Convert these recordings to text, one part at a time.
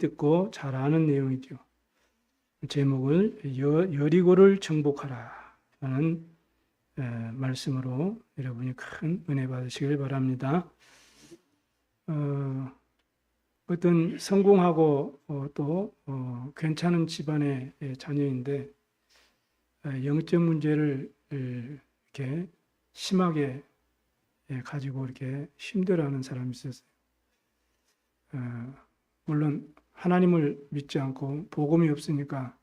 듣고 잘 아는 내용이죠. 제목을 여리고를 정복하라 라는 말씀으로 여러분이 큰 은혜 받으시길 바랍니다. 어떤 성공하고 또 괜찮은 집안의 자녀인데 영적 문제를 이렇게 심하게 가지고 이렇게 힘들어하는 사람이 있었어요. 물론 하나님을 믿지 않고 복음이 없으니까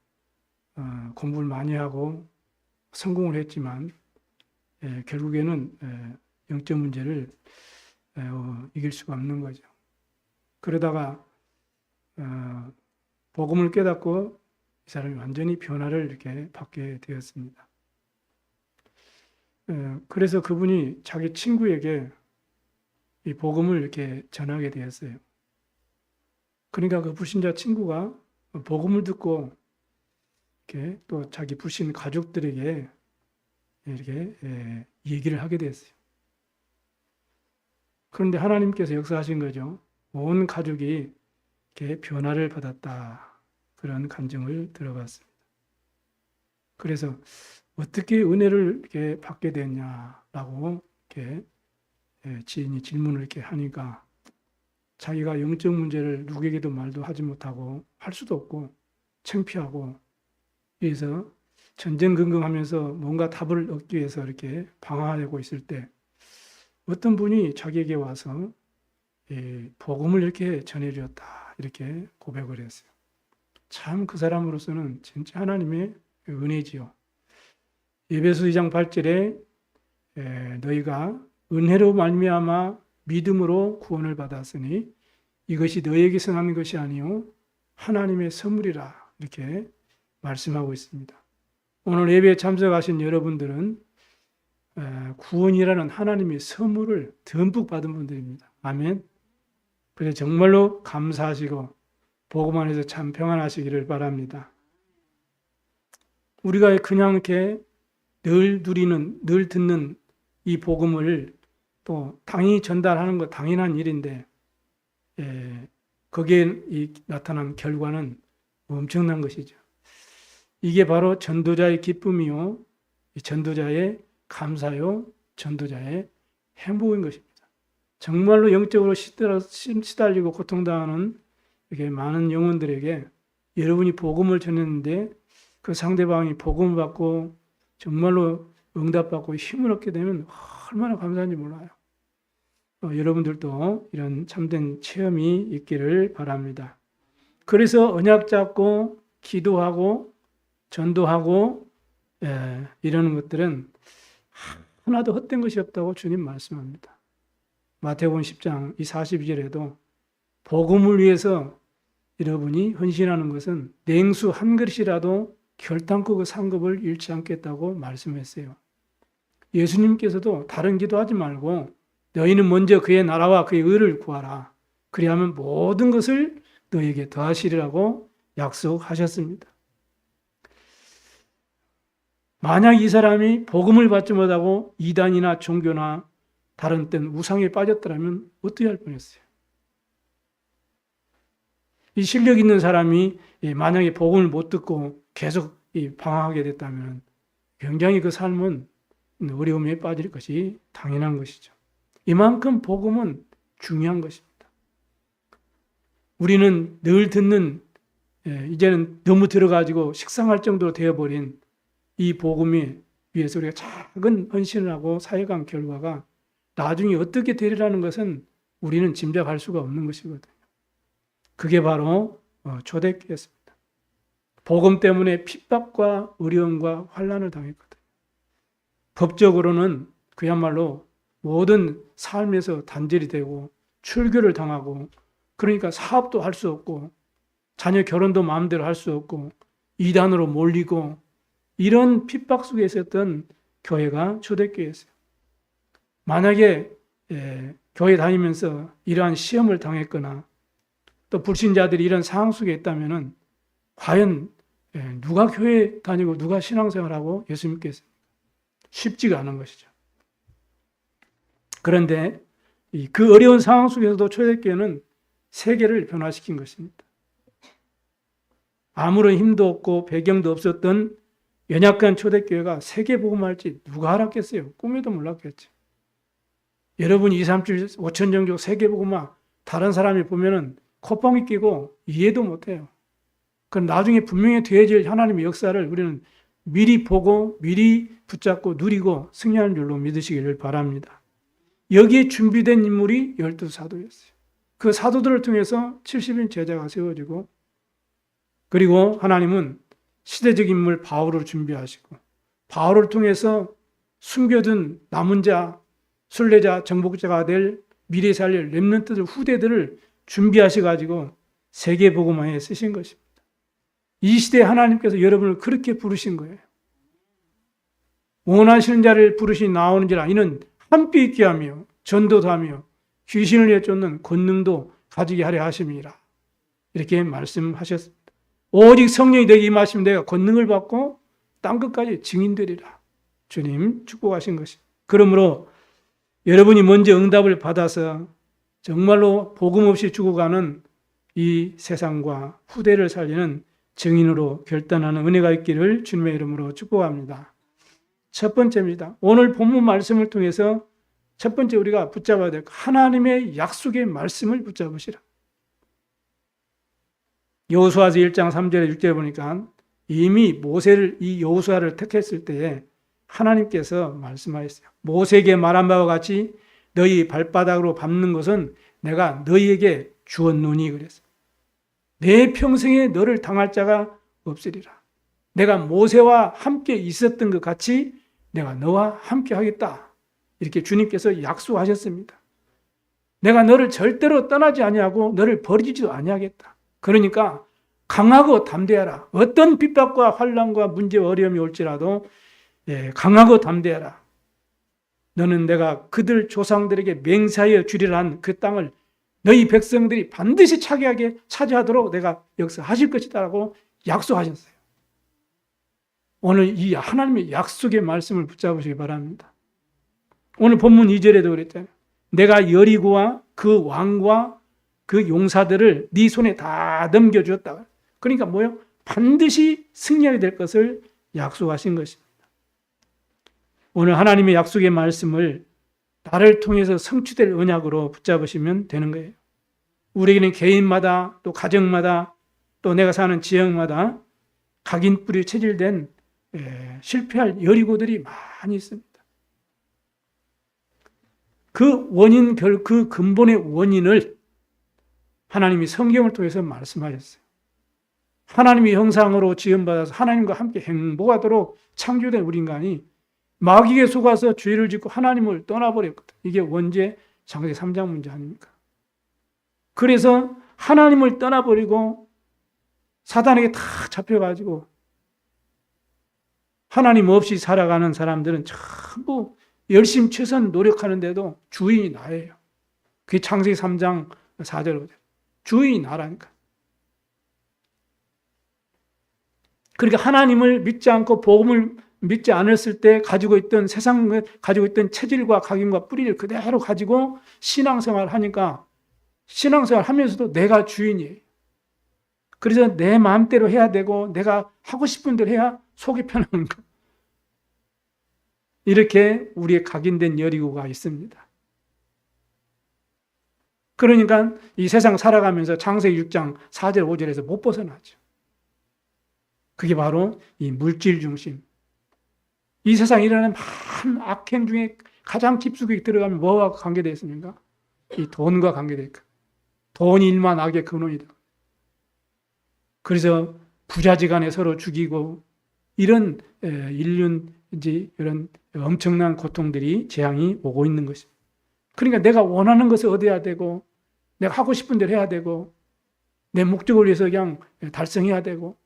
공부를 많이 하고 성공을 했지만 결국에는 영적 문제를 이길 수가 없는 거죠. 그러다가 복음을 깨닫고 이 사람이 완전히 변화를 이렇게 받게 되었습니다. 그래서 그분이 자기 친구에게 이 복음을 이렇게 전하게 되었어요. 그러니까 그 불신자 친구가 복음을 듣고 이렇게 또 자기 불신 가족들에게 이렇게 얘기를 하게 됐어요. 그런데 하나님께서 역사하신 거죠. 온 가족이 이렇게 변화를 받았다. 그런 간증을 들어봤습니다. 그래서 어떻게 은혜를 이렇게 받게 됐냐라고 이렇게 지인이 질문을 이렇게 하니까 자기가 영적 문제를 누구에게도 말도 하지 못하고 할 수도 없고 창피하고 그래서 전전긍긍하면서 뭔가 답을 얻기 위해서 이렇게 방황하고 있을 때 어떤 분이 자기에게 와서 복음을 이렇게 전해주었다 이렇게 고백을 했어요. 참 그 사람으로서는 진짜 하나님의 은혜지요. 에베소 2장 8절에 너희가 은혜로 말미암아 믿음으로 구원을 받았으니 이것이 너희에게서 난 것이 아니요 하나님의 선물이라 이렇게 말씀하고 있습니다. 오늘 예배에 참석하신 여러분들은 구원이라는 하나님의 선물을 듬뿍 받은 분들입니다. 아멘. 그래서 정말로 감사하시고 복음 안에서 참 평안하시기를 바랍니다. 우리가 그냥 이렇게 늘 누리는, 늘 듣는 이 복음을 또 당연히 전달하는 것 당연한 일인데 거기에 나타난 결과는 엄청난 것이죠. 이게 바로 전도자의 기쁨이요, 전도자의 감사요, 전도자의 행복인 것입니다. 정말로 영적으로 시달리고 고통당하는 이렇게 많은 영혼들에게 여러분이 복음을 전했는데 그 상대방이 복음을 받고 정말로 응답받고 힘을 얻게 되면 얼마나 감사한지 몰라요. 여러분들도 이런 참된 체험이 있기를 바랍니다. 그래서 언약 잡고 기도하고 전도하고 이러는 것들은 하나도 헛된 것이 없다고 주님 말씀합니다. 마태복음 10장 이 42절에도 복음을 위해서 여러분이 헌신하는 것은 냉수 한 그릇이라도 결단코 그 상급을 잃지 않겠다고 말씀했어요. 예수님께서도 다른 기도하지 말고 너희는 먼저 그의 나라와 그의 의를 구하라. 그리하면 모든 것을 너희에게 더하시리라고 약속하셨습니다. 만약 이 사람이 복음을 받지 못하고 이단이나 종교나 다른 땐 우상에 빠졌더라면 어떻게 할 뻔했어요? 이 실력 있는 사람이 만약에 복음을 못 듣고 계속 방황하게 됐다면 굉장히 그 삶은 어려움에 빠질 것이 당연한 것이죠. 이만큼 복음은 중요한 것입니다. 우리는 늘 듣는 이제는 너무 들어가지고 식상할 정도로 되어버린 이 복음이 위해서 우리가 작은 헌신을 하고 사역한 결과가 나중에 어떻게 되리라는 것은 우리는 짐작할 수가 없는 것이거든요. 그게 바로 초대교회였습니다. 복음 때문에 핍박과 어려움과 환난을 당했거든요. 법적으로는 그야말로 모든 삶에서 단절이 되고 출교를 당하고 그러니까 사업도 할 수 없고 자녀 결혼도 마음대로 할 수 없고 이단으로 몰리고 이런 핍박 속에 있었던 교회가 초대교회였어요. 만약에 교회 다니면서 이러한 시험을 당했거나 또 불신자들이 이런 상황 속에 있다면 과연 누가 교회 다니고 누가 신앙생활하고 예수 믿겠습니까? 쉽지가 않은 것이죠. 그런데 그 어려운 상황 속에서도 초대교회는 세계를 변화시킨 것입니다. 아무런 힘도 없고 배경도 없었던 연약한 초대교회가 세계복음화할지 누가 알았겠어요? 꿈에도 몰랐겠죠. 여러분 2, 3주 5천 종교 세계복음화 다른 사람이 보면은 콧방귀 끼고 이해도 못해요. 그럼 나중에 분명히 되어질 하나님의 역사를 우리는 미리 보고 미리 붙잡고 누리고 승리하는 줄로 믿으시기를 바랍니다. 여기에 준비된 인물이 12사도였어요. 그 사도들을 통해서 70인 제자가 세워지고, 그리고 하나님은 시대적 인물 바울을 준비하시고, 바울을 통해서 숨겨둔 남은 자, 순례자, 정복자가 될 미래 살릴 렘넌트들, 후대들을 준비하셔가지고 세계복음화에 쓰신 것입니다. 이 시대에 하나님께서 여러분을 그렇게 부르신 거예요. 원하시는 자를 부르시 나오는지라 이는 함께 있게 하며 전도도 하며 귀신을 내쫓는 권능도 가지게 하려 하심이라. 이렇게 말씀하셨습니다. 오직 성령이 내게 임하시면 내가 권능을 받고 땅끝까지 증인되리라. 주님 축복하신 것입니다. 그러므로 여러분이 먼저 응답을 받아서 정말로 복음 없이 죽어가는 이 세상과 후대를 살리는 증인으로 결단하는 은혜가 있기를 주님의 이름으로 축복합니다. 첫 번째입니다. 오늘 본문 말씀을 통해서 첫 번째 우리가 붙잡아야 될 하나님의 약속의 말씀을 붙잡으시라. 여호수아서 1장 3절에 6절에 보니까 이미 모세를 이 여호수아를 택했을 때에 하나님께서 말씀하셨어요. 모세에게 말한 바와 같이 너희 발바닥으로 밟는 것은 내가 너희에게 주었노니 그랬어요. 내 평생에 너를 당할 자가 없으리라. 내가 모세와 함께 있었던 것 같이 내가 너와 함께 하겠다. 이렇게 주님께서 약속하셨습니다. 내가 너를 절대로 떠나지 아니하고 너를 버리지도 아니하겠다. 그러니까 강하고 담대하라. 어떤 핍박과 환난과 문제와 어려움이 올지라도 강하고 담대하라. 너는 내가 그들 조상들에게 맹세하여 주리라 한 그 땅을 너희 백성들이 반드시 차지하도록 내가 역사하실 것이다 라고 약속하셨어요. 오늘 이 하나님의 약속의 말씀을 붙잡으시기 바랍니다. 오늘 본문 2절에도 그랬잖아요. 내가 여리고와 그 왕과 그 용사들을 네 손에 다 넘겨주었다. 그러니까 뭐요? 반드시 승리하게 될 것을 약속하신 것입니다. 오늘 하나님의 약속의 말씀을 나를 통해서 성취될 언약으로 붙잡으시면 되는 거예요. 우리에게는 개인마다 또 가정마다 또 내가 사는 지역마다 각인뿌리 체질된 실패할 여리고들이 많이 있습니다. 그 원인, 그 근본의 원인을 하나님이 성경을 통해서 말씀하셨어요. 하나님의 형상으로 지음받아서 하나님과 함께 행복하도록 창조된 우리 인간이 마귀에 속아서 죄를 짓고 하나님을 떠나버렸거든. 이게 원죄 창세기 3장 문제 아닙니까? 그래서 하나님을 떠나버리고 사단에게 다 잡혀가지고 하나님 없이 살아가는 사람들은 전부 열심히 최선 노력하는데도 주인이 나예요. 그게 창세기 3장 4절 주인이 나라니까. 그러니까 하나님을 믿지 않고 복음을 믿지 않았을 때 가지고 있던 세상에 가지고 있던 체질과 각인과 뿌리를 그대로 가지고 신앙생활을 하니까 신앙생활 하면서도 내가 주인이에요. 그래서 내 마음대로 해야 되고 내가 하고 싶은 대로 해야 속이 편한 거. 이렇게 우리의 각인된 여리고가 있습니다. 그러니까 이 세상 살아가면서 창세기 6장 4절 5절에서 못 벗어나죠. 그게 바로 이 물질 중심. 이 세상에 일어나는 많은 악행 중에 가장 깊숙이 들어가면 뭐와 관계되어 있습니까? 이 돈과 관계되어 있고 돈이 일만 악의 근원이다. 그래서 부자지간에 서로 죽이고 이런 이제 이런 엄청난 고통들이 재앙이 오고 있는 것입니다. 그러니까 내가 원하는 것을 얻어야 되고 내가 하고 싶은 대로 해야 되고 내 목적을 위해서 그냥 달성해야 되고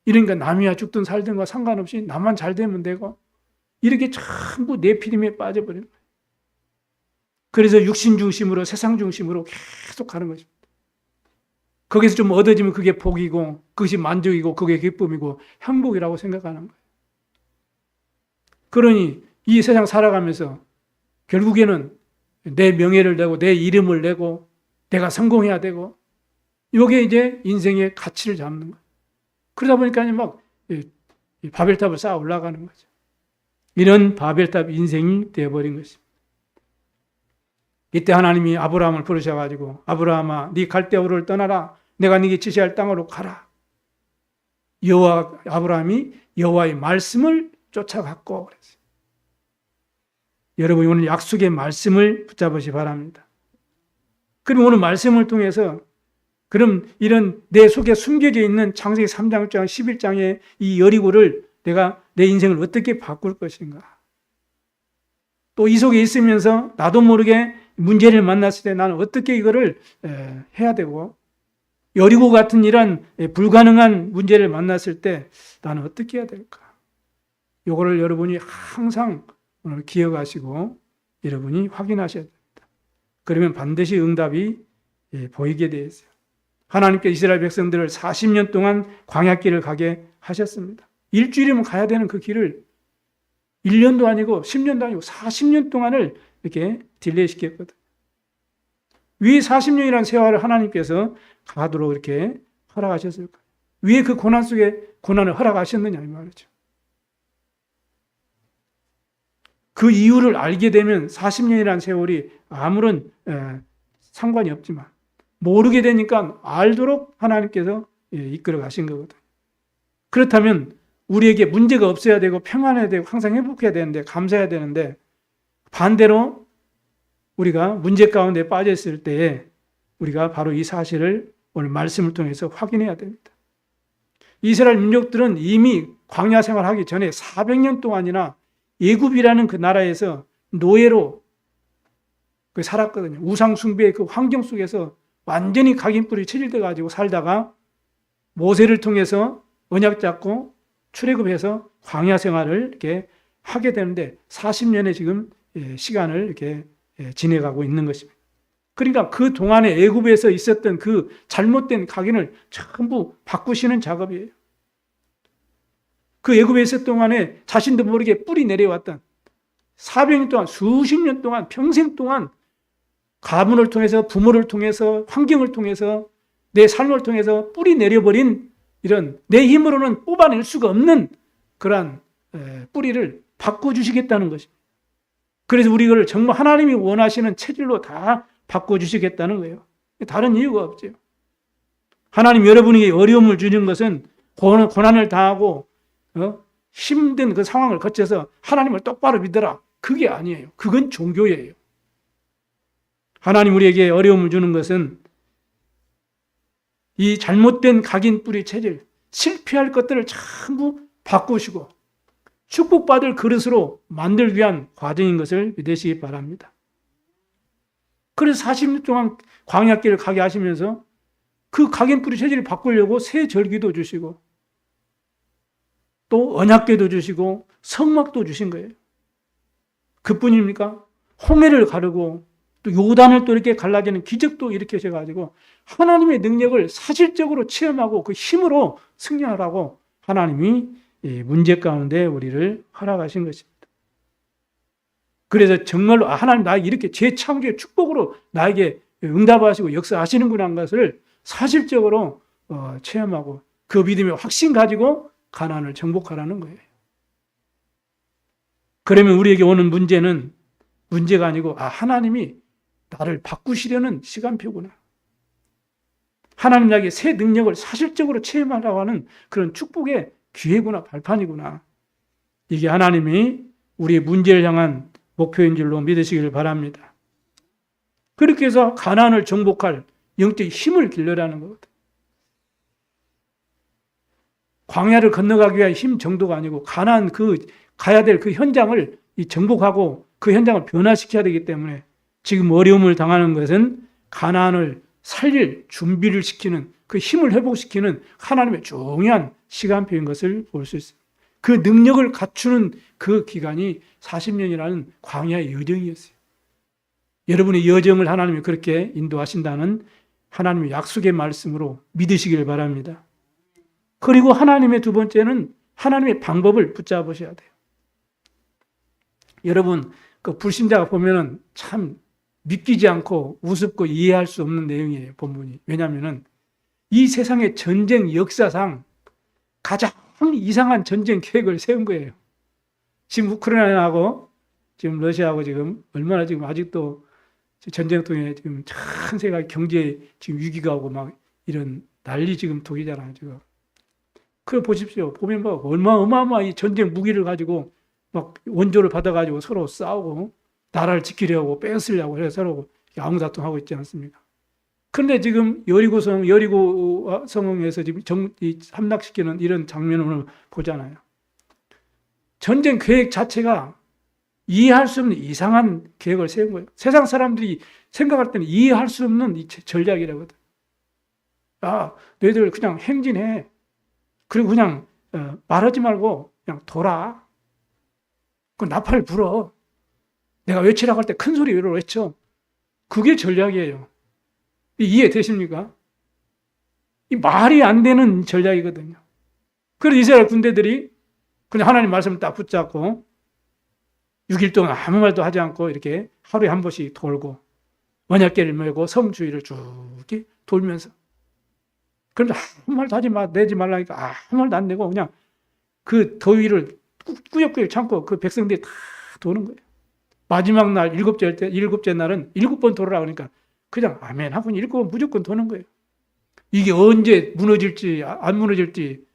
이러니까 남이야 죽든 살든과 상관없이 나만 잘 되면 되고 이렇게 전부 내피림에 빠져버리는 거예요. 그래서 육신 중심으로 세상 중심으로 계속 가는 것입니다. 거기서 좀 얻어지면 그게 복이고 그것이 만족이고 그게 기쁨이고 행복이라고 생각하는 거예요. 그러니 이 세상 살아가면서 결국에는 내 명예를 내고 내 이름을 내고 내가 성공해야 되고 이게 이제 인생의 가치를 잡는 거예요. 그러다 보니까 막 이 바벨탑을 쌓아 올라가는 거죠. 이런 바벨탑 인생이 되어버린 것입니다. 이때 하나님이 아브라함을 부르셔가지고 아브라함아 네 갈대우를 떠나라. 내가 네게 지시할 땅으로 가라. 아브라함이 여호와의 말씀을 쫓아갔고 그랬어요. 여러분 오늘 약속의 말씀을 붙잡으시 바랍니다. 그럼 오늘 말씀을 통해서 그럼 이런 내 속에 숨겨져 있는 창세기 3장, 11장의 이 여리고를 내가 내 인생을 어떻게 바꿀 것인가. 또 이 속에 있으면서 나도 모르게 문제를 만났을 때 나는 어떻게 이거를 해야 되고 여리고 같은 이런 불가능한 문제를 만났을 때 나는 어떻게 해야 될까. 이거를 여러분이 항상 오늘 기억하시고 여러분이 확인하셔야 됩니다. 그러면 반드시 응답이 보이게 되어 있어요. 하나님께 이스라엘 백성들을 40년 동안 광야길을 가게 하셨습니다. 일주일이면 가야 되는 그 길을 1년도 아니고 10년도 아니고 40년 동안을 이렇게 딜레이 시켰거든요. 왜 40년이라는 세월을 하나님께서 가도록 이렇게 허락하셨을까? 왜 그 고난 속에 고난을 허락하셨느냐 이 말이죠. 그 이유를 알게 되면 40년이라는 세월이 아무런 상관이 없지만 모르게 되니까 알도록 하나님께서 이끌어 가신 거거든요. 그렇다면 우리에게 문제가 없어야 되고 평안해야 되고 항상 행복해야 되는데 감사해야 되는데 반대로 우리가 문제 가운데 빠졌을 때에 우리가 바로 이 사실을 오늘 말씀을 통해서 확인해야 됩니다. 이스라엘 민족들은 이미 광야 생활하기 전에 400년 동안이나 애굽이라는 그 나라에서 노예로 살았거든요. 우상 숭배의 그 환경 속에서 완전히 각인뿔이 체질돼 가지고 살다가 모세를 통해서 언약 잡고 출애굽해서 광야 생활을 이렇게 하게 되는데 40년의 지금 시간을 이렇게 지내가고 있는 것입니다. 그러니까 그 동안에 애굽에서 있었던 그 잘못된 각인을 전부 바꾸시는 작업이에요. 그 애굽에 있었던 동안에 자신도 모르게 뿌리 내려왔던 400년 동안 수십 년 동안 평생 동안 가문을 통해서 부모를 통해서 환경을 통해서 내 삶을 통해서 뿌리 내려버린 이런 내 힘으로는 뽑아낼 수가 없는 그러한 뿌리를 바꿔주시겠다는 것입니다. 그래서 우리를 정말 하나님이 원하시는 체질로 다 바꿔주시겠다는 거예요. 다른 이유가 없죠. 하나님 여러분에게 어려움을 주는 것은 고난을 당하고 힘든 그 상황을 거쳐서 하나님을 똑바로 믿어라. 그게 아니에요. 그건 종교예요. 하나님 우리에게 어려움을 주는 것은 이 잘못된 각인 뿌리 체질, 실패할 것들을 전부 바꾸시고 축복받을 그릇으로 만들기 위한 과정인 것을 믿으시기 바랍니다. 그래서 40년 동안 광야길을 가게 하시면서 그 각인 뿌리 체질을 바꾸려고 새 절기도 주시고 또 언약궤도 주시고 성막도 주신 거예요. 그뿐입니까? 홍해를 가르고 또 요단을 또 이렇게 갈라지는 기적도 일으키셔가지고 하나님의 능력을 사실적으로 체험하고 그 힘으로 승리하라고 하나님이 문제 가운데 우리를 허락하신 것입니다. 그래서 정말로 하나님 나에게 이렇게 재창조의 축복으로 나에게 응답하시고 역사하시는구나 하는 것을 사실적으로 체험하고 그 믿음의 확신 가지고 가난을 정복하라는 거예요. 그러면 우리에게 오는 문제는 문제가 아니고 하나님이 나를 바꾸시려는 시간표구나. 하나님 나에게 새 능력을 사실적으로 체험하라고 하는 그런 축복의 기회구나, 발판이구나. 이게 하나님이 우리의 문제를 향한 목표인 줄로 믿으시길 바랍니다. 그렇게 해서 가난을 정복할 영적 힘을 길러라는 거거든. 광야를 건너가기 위한 힘 정도가 아니고 가난 가야 될 그 현장을 정복하고 그 현장을 변화시켜야 되기 때문에 지금 어려움을 당하는 것은 가난을 살릴 준비를 시키는 그 힘을 회복시키는 하나님의 중요한 시간표인 것을 볼 수 있습니다. 그 능력을 갖추는 그 기간이 40년이라는 광야의 여정이었어요. 여러분의 여정을 하나님이 그렇게 인도하신다는 하나님의 약속의 말씀으로 믿으시길 바랍니다. 그리고 하나님의 두 번째는 하나님의 방법을 붙잡으셔야 돼요. 여러분, 그 불신자가 보면은 참 믿기지 않고 우습고 이해할 수 없는 내용이에요, 본문이. 왜냐하면은 이 세상의 전쟁 역사상 가장 이상한 전쟁 계획을 세운 거예요. 지금 우크라이나하고 지금 러시아하고 지금 얼마나 지금 아직도 전쟁 통해 지금 전 세계 경제 지금 위기가 오고 막 이런 난리 지금 독이잖아요, 지금. 그걸 보십시오. 보면 뭐 어마어마한 이 전쟁 무기를 가지고 막 원조를 받아가지고 서로 싸우고 나라를 지키려고 뺏으려고 해서 서로 아웅다툼하고 있지 않습니까? 그런데 지금 여리고 성에서 지금 함락시키는 이런 장면을 보잖아요. 전쟁 계획 자체가 이해할 수 없는 이상한 계획을 세운 거예요. 세상 사람들이 생각할 때는 이해할 수 없는 이 전략이라거든. 너희들 그냥 행진해. 그리고 그냥 말하지 말고 그냥 돌아. 그 나팔 불어. 내가 외치라고 할 때 큰 소리로 외쳐. 그게 전략이에요. 이해되십니까? 이 말이 안 되는 전략이거든요. 그래서 이스라엘 군대들이 그냥 하나님 말씀을 딱 붙잡고 6일 동안 아무 말도 하지 않고 이렇게 하루에 한 번씩 돌고 언약궤를 메고 성 주위를 쭉 돌면서 그런데 아무 말도 하지 내지 말라니까 아무 말도 안 내고 그냥 그 더위를 꾸역꾸역 참고 그 백성들이 다 도는 거예요. 마지막 날 일곱째 날은 7번 돌으라 그러니까 그냥 아멘 하고 7번 무조건 도는 거예요. 이게 언제 무너질지 안 무너질지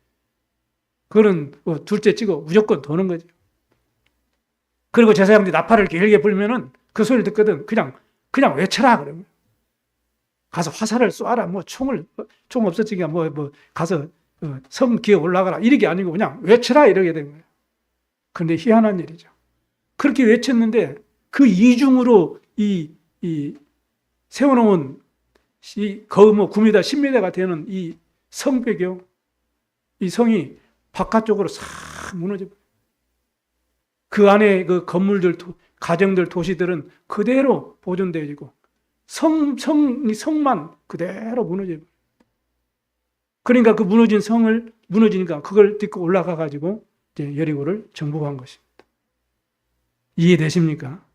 그거는 둘째 치고 무조건 도는 거죠. 그리고 제사장들이 나팔을 길게 불면은 그 소리를 듣거든. 그냥 외쳐라 그러면 가서 화살을 쏴라. 총 없어지니까 가서 성 기에 올라가라 이렇게 아니고 그냥 외쳐라 이러게 된 거예요. 그런데 희한한 일이죠. 그렇게 외쳤는데 그 이중으로 이 세워놓은 거의 9m, 10m가 되는 이 성벽이요. 이 성이 바깥쪽으로 싹 무너져. 그 안에 그 건물들, 가정들, 도시들은 그대로 보존되어 있고 성만 그대로 무너져. 그러니까 그 무너지니까 그걸 딛고 올라가 가지고 이제 여리고를 정복한 것입니다. 이해되십니까?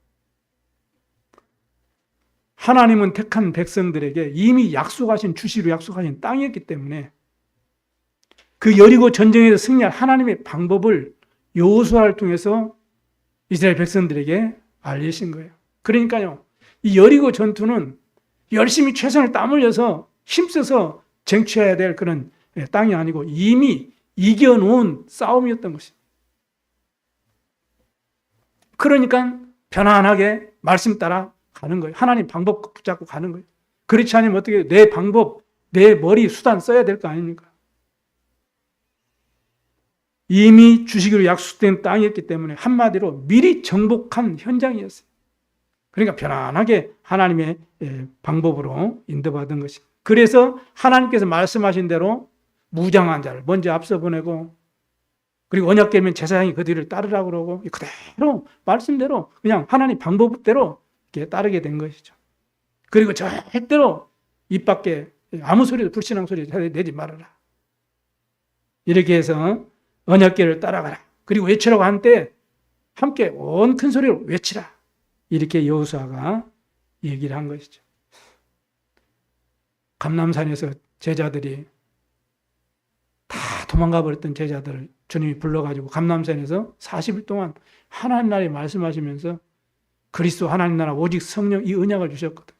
하나님은 택한 백성들에게 이미 주시로 약속하신 땅이었기 때문에 그 여리고 전쟁에서 승리할 하나님의 방법을 여호수아를 통해서 이스라엘 백성들에게 알리신 거예요. 그러니까요, 이 여리고 전투는 열심히 최선을 땀 흘려서 힘써서 쟁취해야 될 그런 땅이 아니고 이미 이겨놓은 싸움이었던 것입니다. 그러니까 편안하게 말씀 따라 가는 거예요. 하나님 방법 붙잡고 가는 거예요. 그렇지 않으면 어떻게 내 방법, 내 머리 수단 써야 될 거 아닙니까? 이미 주시기로 약속된 땅이었기 때문에 한마디로 미리 정복한 현장이었어요. 그러니까 편안하게 하나님의 방법으로 인도받은 것입니다. 그래서 하나님께서 말씀하신 대로 무장한 자를 먼저 앞서 보내고 그리고 언약궤면 제사장이 그 뒤를 따르라고 그러고 그대로 말씀대로 그냥 하나님 방법대로 이렇게 따르게 된 것이죠. 그리고 절대로 입 밖에 아무 소리도 불신앙 소리 내지 말아라. 이렇게 해서 언약궤를 따라가라. 그리고 외치라고 한 때 함께 온 큰 소리로 외치라. 이렇게 여호수아가 얘기를 한 것이죠. 감람산에서 제자들이 다 도망가 버렸던 제자들을 주님이 불러가지고 감람산에서 40일 동안 하나님 나라에 말씀하시면서 그리스도 하나님 나라 오직 성령 이 언약을 주셨거든요.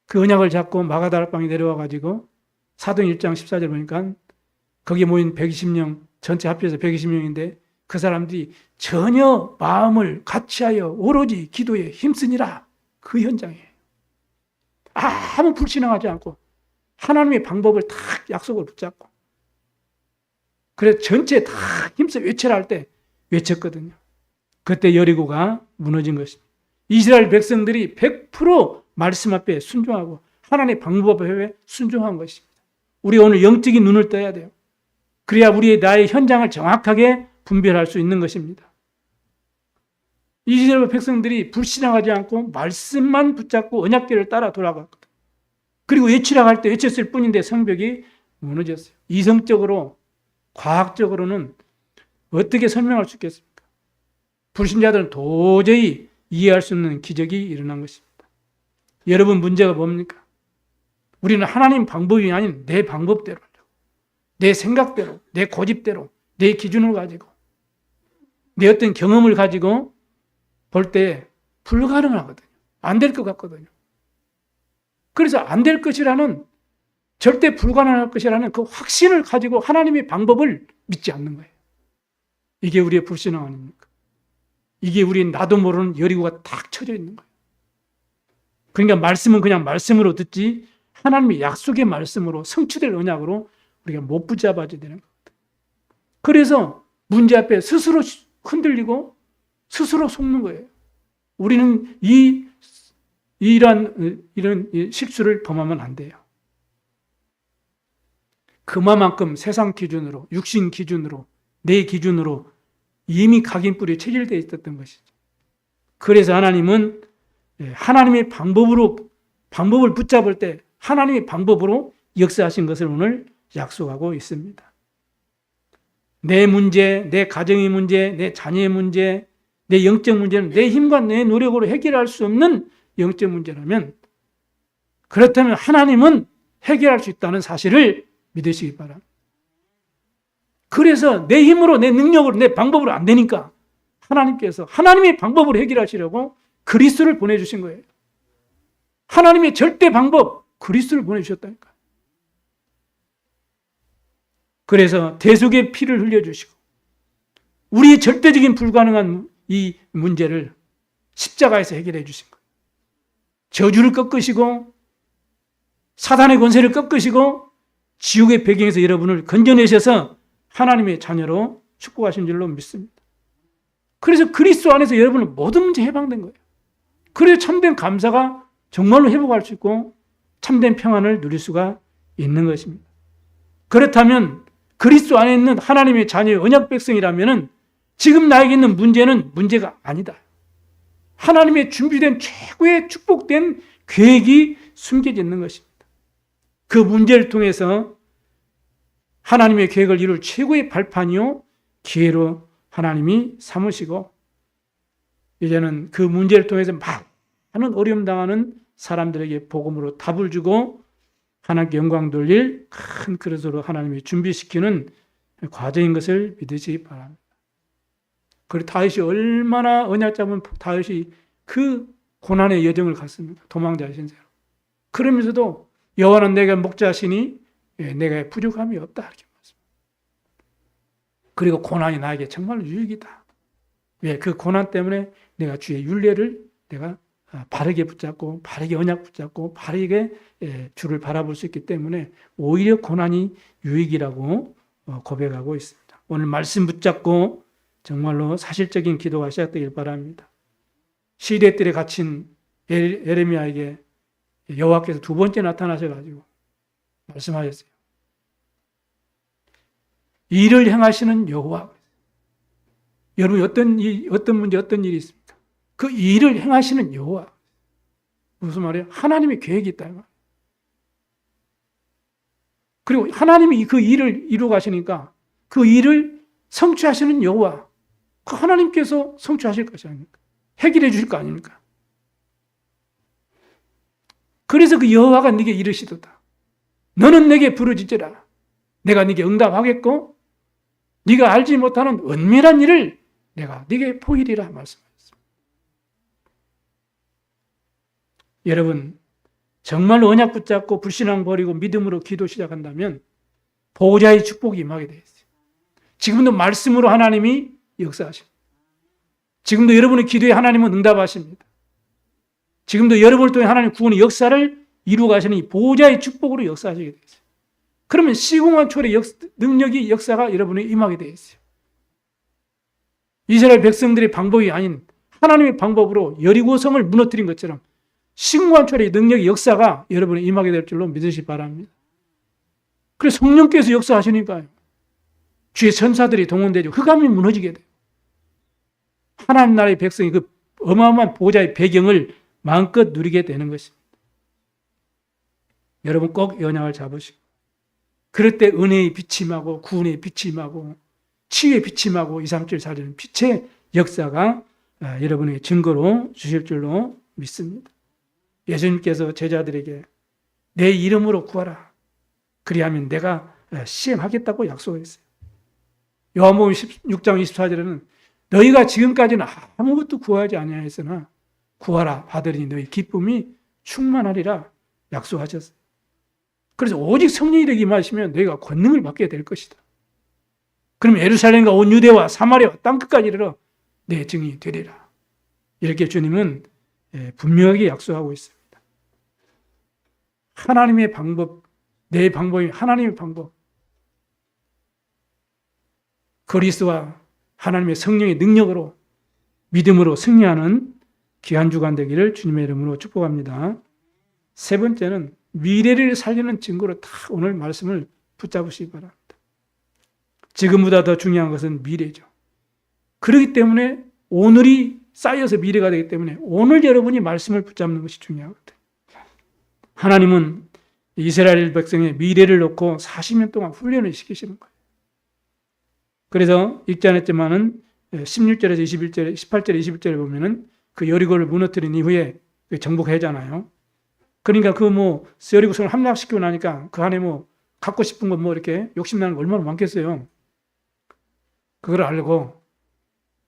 그 언약을 잡고 마가다락방에 내려와가지고 사도행 1장 14절 보니까 거기에 모인 120명 전체 합해서 120명인데 그 사람들이 전혀 마음을 같이하여 오로지 기도에 힘쓰니라. 그 현장이에요. 아무 불신앙하지 않고 하나님의 방법을 다 약속을 붙잡고 그래서 전체 다 힘써 외치라 할 때 외쳤거든요. 그때 여리고가 무너진 것입니다. 이스라엘 백성들이 100% 말씀 앞에 순종하고 하나님의 방법에 순종한 것입니다. 우리 오늘 영적인 눈을 떠야 돼요. 그래야 우리의 나의 현장을 정확하게 분별할 수 있는 것입니다. 이스라엘 백성들이 불신앙하지 않고 말씀만 붙잡고 언약궤를 따라 돌아갔거든. 그리고 외치라고 할 때 외쳤을 뿐인데 성벽이 무너졌어요. 이성적으로 과학적으로는 어떻게 설명할 수 있겠습니까? 불신자들은 도저히 이해할 수 없는 기적이 일어난 것입니다. 여러분 문제가 뭡니까? 우리는 하나님 방법이 아닌 내 방법대로 하려고. 내 생각대로, 내 고집대로, 내 기준을 가지고, 내 어떤 경험을 가지고 볼 때 불가능하거든요. 안 될 것 같거든요. 그래서 안 될 것이라는, 절대 불가능할 것이라는 그 확신을 가지고 하나님의 방법을 믿지 않는 거예요. 이게 우리의 불신앙 아닙니까? 이게 우리 나도 모르는 여리고가 탁 쳐져 있는 거예요. 그러니까 말씀은 그냥 말씀으로 듣지 하나님의 약속의 말씀으로 성취될 언약으로 우리가 못 붙잡아야 되는 거거든요. 그래서 문제 앞에 스스로 흔들리고 스스로 속는 거예요. 우리는 이런 실수를 범하면 안 돼요. 그만큼 세상 기준으로, 육신 기준으로, 내 기준으로 이미 각인뿔이 체질되어 있었던 것이죠. 그래서 하나님은 하나님의 방법을 붙잡을 때 하나님의 방법으로 역사하신 것을 오늘 약속하고 있습니다. 내 문제, 내 가정의 문제, 내 자녀의 문제, 내 영적 문제는 내 힘과 내 노력으로 해결할 수 없는 영적 문제라면, 그렇다면 하나님은 해결할 수 있다는 사실을 믿으시기 바랍니다. 그래서 내 힘으로, 내 능력으로, 내 방법으로 안 되니까 하나님께서 하나님의 방법으로 해결하시려고 그리스도를 보내주신 거예요. 하나님의 절대 방법, 그리스도를 보내주셨다니까. 그래서 대속의 피를 흘려주시고 우리의 절대적인 불가능한 이 문제를 십자가에서 해결해 주신 거예요. 저주를 꺾으시고 사단의 권세를 꺾으시고 지옥의 배경에서 여러분을 건져내셔서 하나님의 자녀로 축복하신 줄로 믿습니다. 그래서 그리스도 안에서 여러분은 모든 문제 해방된 거예요. 그래서 참된 감사가 정말로 회복할 수 있고 참된 평안을 누릴 수가 있는 것입니다. 그렇다면 그리스도 안에 있는 하나님의 자녀의 언약 백성이라면 지금 나에게 있는 문제는 문제가 아니다. 하나님의 준비된 최고의 축복된 계획이 숨겨져 있는 것입니다. 그 문제를 통해서 하나님의 계획을 이룰 최고의 발판이요 기회로 하나님이 삼으시고, 이제는 그 문제를 통해서 많은 어려움 당하는 사람들에게 복음으로 답을 주고 하나님께 영광 돌릴 큰 그릇으로 하나님이 준비시키는 과정인 것을 믿으시기 바랍니다. 그리고 다윗이 얼마나 언약 잡은 다윗이 그 고난의 여정을 갔습니까? 도망자신 대로. 그러면서도 여호와는 내가 목자시니 내가 부족함이 없다 이렇게 말씀합니다. 그리고 고난이 나에게 정말 유익이다. 왜? 그 고난 때문에 내가 주의 율례를 내가 바르게 붙잡고 바르게 언약 붙잡고 바르게 주를 바라볼 수 있기 때문에 오히려 고난이 유익이라고 고백하고 있습니다. 오늘 말씀 붙잡고 정말로 사실적인 기도가 시작되길 바랍니다. 시대들에 갇힌 에레미야에게 여호와께서 두 번째 나타나셔가지고 말씀하셨어요. 일을 행하시는 여호와. 여러분 어떤 문제 어떤 일이 있습니까? 그 일을 행하시는 여호와. 무슨 말이에요? 하나님의 계획이 있다. 그리고 하나님이 그 일을 이루어 가시니까 그 일을 성취하시는 여호와. 그 하나님께서 성취하실 것이 아닙니까? 해결해 주실 거 아닙니까? 그래서 그 여호와가 네게 이르시도다. 너는 내게 부르짖으라. 내가 네게 응답하겠고 네가 알지 못하는 은밀한 일을 내가 네게 보이리라 말씀하셨습니다. 여러분 정말로 언약 붙잡고 불신앙 버리고 믿음으로 기도 시작한다면 보호자의 축복이 임하게 되어 있어요. 지금도 말씀으로 하나님이 역사하십니다. 지금도 여러분의 기도에 하나님은 응답하십니다. 지금도 여러분을 통해 하나님 구원의 역사를 이루어 가시는 이 보호자의 축복으로 역사하시게 되어 있어요. 그러면 시공간 초월의 능력이 역사가 여러분에 임하게 되어 있어요. 이스라엘 백성들의 방법이 아닌 하나님의 방법으로 여리고성을 무너뜨린 것처럼 시공간 초월의 능력의 역사가 여러분에 임하게 될 줄로 믿으시기 바랍니다. 그래서 성령께서 역사하시니까요. 주의 천사들이 동원되죠. 흑암이 무너지게 돼요. 하나님 나라의 백성이 그 어마어마한 보호자의 배경을 마음껏 누리게 되는 것입니다. 여러분 꼭 언약을 잡으시고 그럴 때 은혜의 빛이 임하고 구원의 빛이 임하고 치유의 빛이 임하고 237 살리는 빛의 역사가 여러분의 증거로 주실 줄로 믿습니다. 예수님께서 제자들에게 내 이름으로 구하라. 그리하면 내가 시행하겠다고 약속했어요. 요한복음 16장 24절에는 너희가 지금까지는 아무것도 구하지 아니하였으나 구하라 받으리니 너희 기쁨이 충만하리라 약속하셨어요. 그래서 오직 성령이 되기 임하시면 너희가 권능을 받게 될 것이다. 그럼 예루살렘과 온 유대와 사마리아 땅끝까지 이르러 내 증인이 되리라. 이렇게 주님은 분명하게 약속하고 있습니다. 하나님의 방법, 내 방법이 하나님의 방법. 그리스도와 하나님의 성령의 능력으로 믿음으로 승리하는 귀한 주간 되기를 주님의 이름으로 축복합니다. 세 번째는 미래를 살리는 증거로 다 오늘 말씀을 붙잡으시기 바랍니다. 지금보다 더 중요한 것은 미래죠. 그렇기 때문에 오늘이 쌓여서 미래가 되기 때문에 오늘 여러분이 말씀을 붙잡는 것이 중요하거든요. 하나님은 이스라엘 백성의 미래를 놓고 40년 동안 훈련을 시키시는 거예요. 그래서 읽지 않았지만은 16절에서 21절, 18절, 21절에 보면은 그 여리고를 무너뜨린 이후에 정복하잖아요. 그러니까 그 여리고성을 함락시키고 나니까 그 안에 갖고 싶은 거 이렇게 욕심나는 거 얼마나 많겠어요. 그걸 알고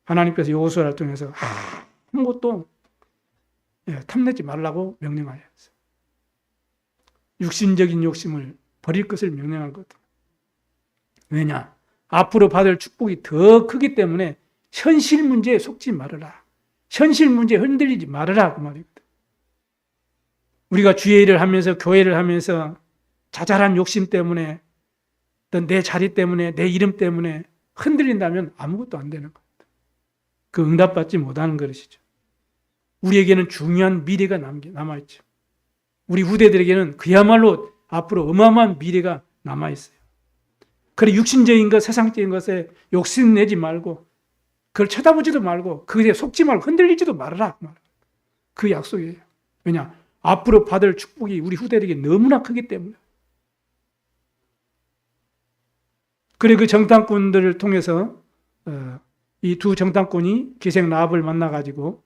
하나님께서 여호수아를 통해서 아무것도 탐내지 말라고 명령하셨어요. 육신적인 욕심을 버릴 것을 명령한 거거든요. 왜냐? 앞으로 받을 축복이 더 크기 때문에 현실 문제에 속지 말아라. 현실 문제에 흔들리지 말아라 그 말이거든. 우리가 주의 일을 하면서 교회를 하면서 자잘한 욕심 때문에 또 내 자리 때문에 내 이름 때문에 흔들린다면 아무것도 안 되는 겁니다. 그 응답받지 못하는 것이죠. 우리에게는 중요한 미래가 남아있죠. 우리 후대들에게는 그야말로 앞으로 어마어마한 미래가 남아있어요. 그래 육신적인 것, 세상적인 것에 욕심내지 말고 그걸 쳐다보지도 말고 그에 속지 말고 흔들리지도 말아라. 그 약속이에요. 왜냐? 앞으로 받을 축복이 우리 후대들에게 너무나 크기 때문에. 그래 그 정탐꾼들을 통해서 이 두 정탐꾼이 기생 라합을 만나가지고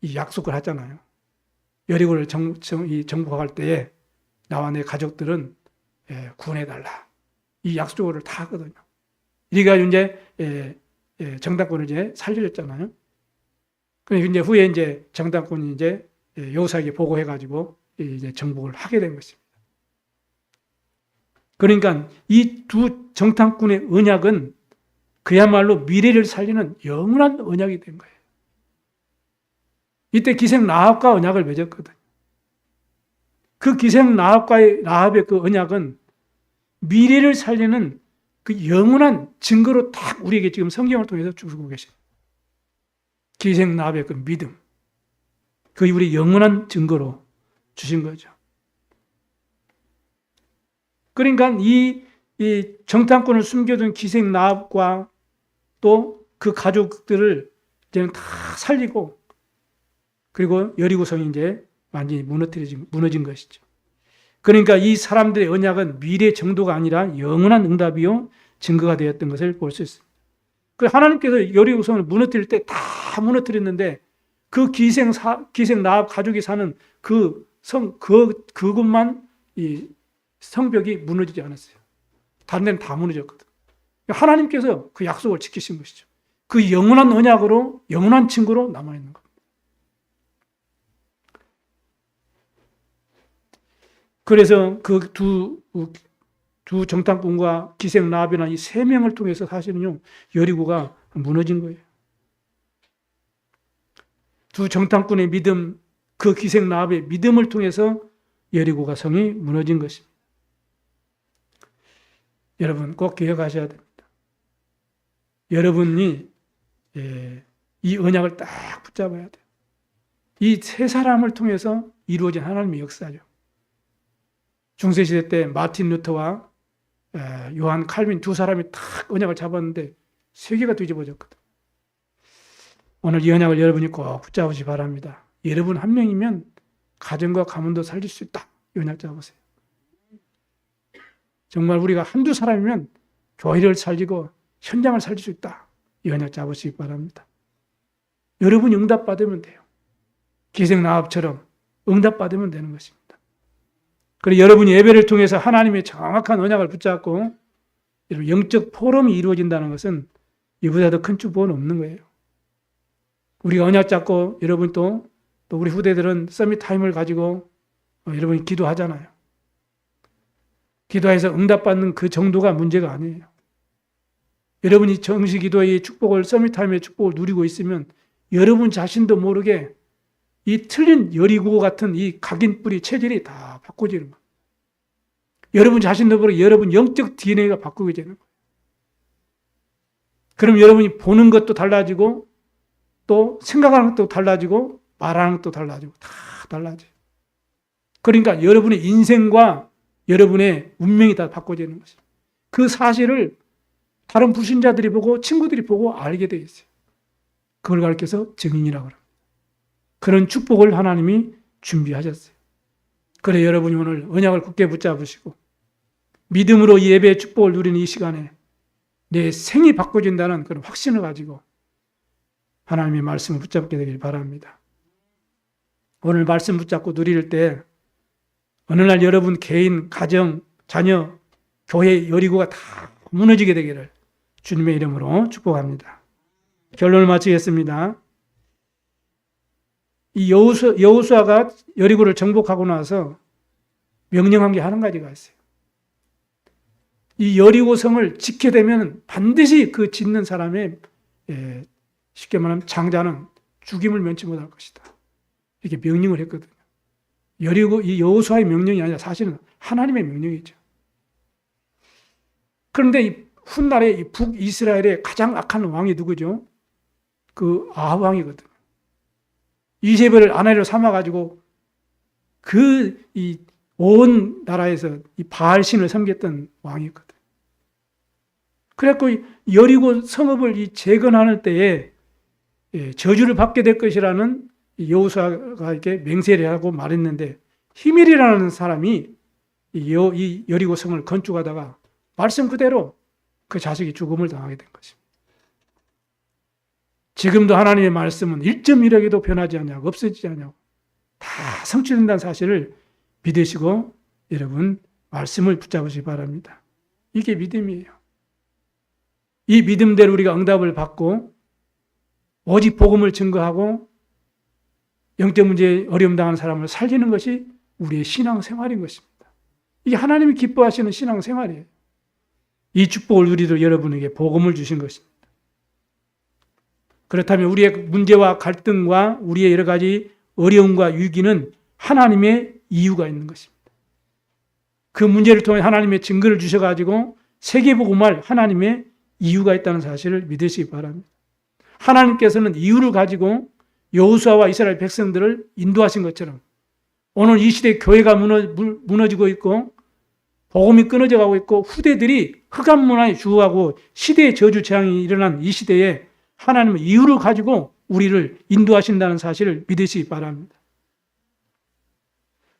이 약속을 하잖아요. 여리고를 정복할 때에 나와 내 가족들은 구원해달라. 이 약속을 다 하거든요. 이가 이제 정탐꾼을 이제 살려줬잖아요. 그러니까 이제 후에 이제 정탐꾼이 이제 여호수아에게 보고해가지고 이제 정복을 하게 된 것입니다. 그러니까 이 두 정탐꾼의 언약은 그야말로 미래를 살리는 영원한 언약이 된 거예요. 이때 기생 라합과 언약을 맺었거든요. 그 기생 라합의 그 언약은 미래를 살리는 그 영원한 증거로 딱 우리에게 지금 성경을 통해서 주고 계십니다. 기생 라합의 그 믿음, 그게 우리 영원한 증거로 주신 거죠. 그러니까 이 정탐꾼을 숨겨둔 기생 라합과 또 그 가족들을 이제는 다 살리고 그리고 여리고성이 이제 완전히 무너진 것이죠. 그러니까 이 사람들의 언약은 미래 정도가 아니라 영원한 응답이요 증거가 되었던 것을 볼 수 있습니다. 그래서 하나님께서 여리고성을 무너뜨릴 때 다 무너뜨렸는데 그 기생 라합 가족이 사는 그것만 이 성벽이 무너지지 않았어요. 다른 데는 다 무너졌거든. 하나님께서 그 약속을 지키신 것이죠. 그 영원한 언약으로 영원한 증거로 남아있는 겁니다. 그래서 그 두 정탐꾼과 기생 라합이나 이 세 명을 통해서 사실은요 여리고가 무너진 거예요. 두 정탐꾼의 믿음, 그 기생 라합의 믿음을 통해서 여리고가 성이 무너진 것입니다. 여러분 꼭 기억하셔야 됩니다. 여러분이 이 언약을 딱 붙잡아야 돼요. 이 세 사람을 통해서 이루어진 하나님의 역사죠. 중세시대 때 마틴 루터와 요한 칼빈 두 사람이 딱 언약을 잡았는데 세계가 뒤집어졌거든. 오늘 이 언약을 여러분이 꼭 붙잡으시기 바랍니다. 여러분 한 명이면 가정과 가문도 살릴 수 있다. 이 언약 잡으세요. 정말 우리가 한두 사람이면 교회를 살리고 현장을 살릴 수 있다. 이 언약 잡으시기 바랍니다. 여러분이 응답받으면 돼요. 기생 라합처럼 응답받으면 되는 것입니다. 그리고 여러분이 예배를 통해서 하나님의 정확한 언약을 붙잡고 여러분 영적 포럼이 이루어진다는 것은 이보다 더 큰 축복은 없는 거예요. 우리가 언약 잡고 여러분 또 우리 후대들은 서밋 타임을 가지고 여러분이 기도하잖아요. 기도해서 응답받는 그 정도가 문제가 아니에요. 여러분이 정시 기도의 축복을, 서밋 타임의 축복을 누리고 있으면 여러분 자신도 모르게 이 틀린 여리고 같은 이 각인뿌리 체질이 다 바꿔지는 거예요. 여러분 자신도 모르게 여러분 영적 DNA가 바꾸게 되는 거예요. 그럼 여러분이 보는 것도 달라지고 또 생각하는 것도 달라지고 말하는 것도 달라지고 다 달라져요. 그러니까 여러분의 인생과 여러분의 운명이 다 바꿔지는 것입니다. 그 사실을 다른 불신자들이 보고 친구들이 보고 알게 돼 있어요. 그걸 가르쳐서 증인이라고 합니다. 그런 축복을 하나님이 준비하셨어요. 그래 여러분이 오늘 언약을 굳게 붙잡으시고 믿음으로 예배의 축복을 누리는 이 시간에 내 생이 바꿔진다는 그런 확신을 가지고 하나님의 말씀을 붙잡게 되길 바랍니다. 오늘 말씀 붙잡고 누릴 때 어느 날 여러분 개인, 가정, 자녀, 교회 여리고가 다 무너지게 되기를 주님의 이름으로 축복합니다. 결론을 마치겠습니다. 이 여호수아가 여리고를 정복하고 나서 명령한 게 한 가지가 있어요. 이 여리고 성을 지게 되면 반드시 그 짓는 사람의 쉽게 말하면 장자는 죽임을 면치 못할 것이다. 이렇게 명령을 했거든요. 여리고 이 여호수아의 명령이 아니라 사실은 하나님의 명령이죠. 그런데 이 훗날에 이 북이스라엘의 가장 악한 왕이 누구죠? 그 아합 왕이거든요. 이세벨을 아내로 삼아가지고 이 온 나라에서 이 바알신을 섬겼던 왕이거든. 그래갖고 여리고 성읍을 이 재건하는 때에 저주를 받게 될 것이라는 여호수아가 이렇게 맹세를 하고 말했는데 히밀이라는 사람이 이 여리고 성을 건축하다가 말씀 그대로 그 자식이 죽음을 당하게 된 것입니다. 지금도 하나님의 말씀은 1.1억에도 변하지 않냐고 없어지지 않냐고 다 성취된다는 사실을 믿으시고 여러분 말씀을 붙잡으시기 바랍니다. 이게 믿음이에요. 이 믿음대로 우리가 응답을 받고 오직 복음을 증거하고 영적 문제에 어려움 당하는 사람을 살리는 것이 우리의 신앙생활인 것입니다. 이게 하나님이 기뻐하시는 신앙생활이에요. 이 축복을 누리도록 여러분에게 복음을 주신 것입니다. 그렇다면 우리의 문제와 갈등과 우리의 여러 가지 어려움과 위기는 하나님의 이유가 있는 것입니다. 그 문제를 통해 하나님의 증거를 주셔가지고 세계복음할 하나님의 이유가 있다는 사실을 믿으시기 바랍니다. 하나님께서는 이유를 가지고 여호수아와 이스라엘 백성들을 인도하신 것처럼 오늘 이 시대 교회가 무너지고 있고 복음이 끊어져 가고 있고 후대들이 흑암 문화에 주하고 시대의 저주 재앙이 일어난 이 시대에 하나님은 이유를 가지고 우리를 인도하신다는 사실을 믿으시기 바랍니다.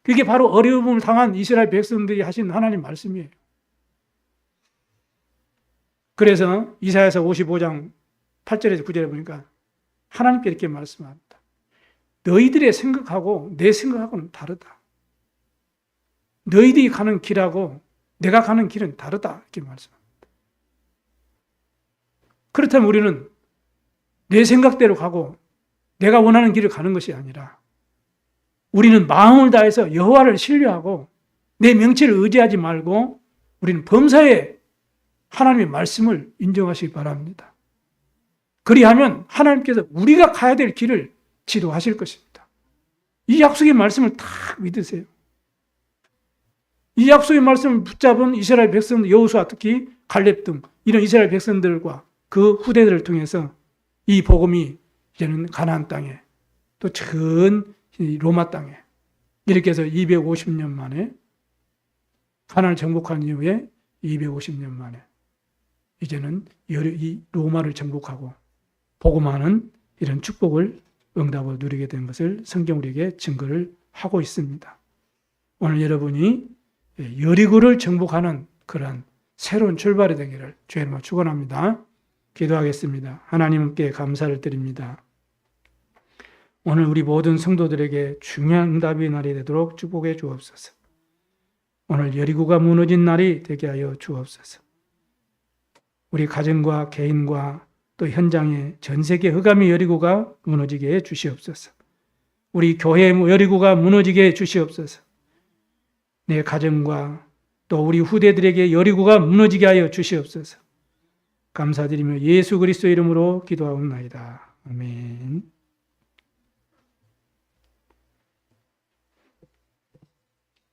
그게 바로 어려움을 당한 이스라엘 백성들이 하신 하나님 말씀이에요. 그래서 이사야서 55장 8절에서 9절에 보니까 하나님께 이렇게 말씀합니다. 너희들의 생각하고 내 생각하고는 다르다. 너희들이 가는 길하고 내가 가는 길은 다르다. 이렇게 말씀합니다. 그렇다면 우리는 내 생각대로 가고 내가 원하는 길을 가는 것이 아니라 우리는 마음을 다해서 여호와를 신뢰하고 내 명체를 의지하지 말고 우리는 범사에 하나님의 말씀을 인정하시기 바랍니다. 그리하면 하나님께서 우리가 가야 될 길을 지도하실 것입니다. 이 약속의 말씀을 딱 믿으세요. 이 약속의 말씀을 붙잡은 이스라엘 백성들, 여호수아 특히 갈렙 등 이런 이스라엘 백성들과 그 후대들을 통해서 이 복음이 이제는 가나안 땅에 또 전 로마 땅에 이렇게 해서 250년 만에 가나안을 정복한 이후에 250년 만에 이제는 이 로마를 정복하고 복음하는 이런 축복을 응답을 누리게 된 것을 성경 우리에게 증거를 하고 있습니다. 오늘 여러분이 여리고를 정복하는 그런 새로운 출발이 되기를 주의 이름으로 축원합니다. 기도하겠습니다. 하나님께 감사를 드립니다. 오늘 우리 모든 성도들에게 중요한 응답의 날이 되도록 축복해 주옵소서. 오늘 여리고가 무너진 날이 되게 하여 주옵소서. 우리 가정과 개인과 또 현장에 전 세계 흑암의 여리고가 무너지게 해 주시옵소서. 우리 교회 여리고가 무너지게 해 주시옵소서. 내 가정과 또 우리 후대들에게 여리고가 무너지게 하여 주시옵소서. 감사드리며 예수 그리스도 이름으로 기도하옵나이다. 아멘.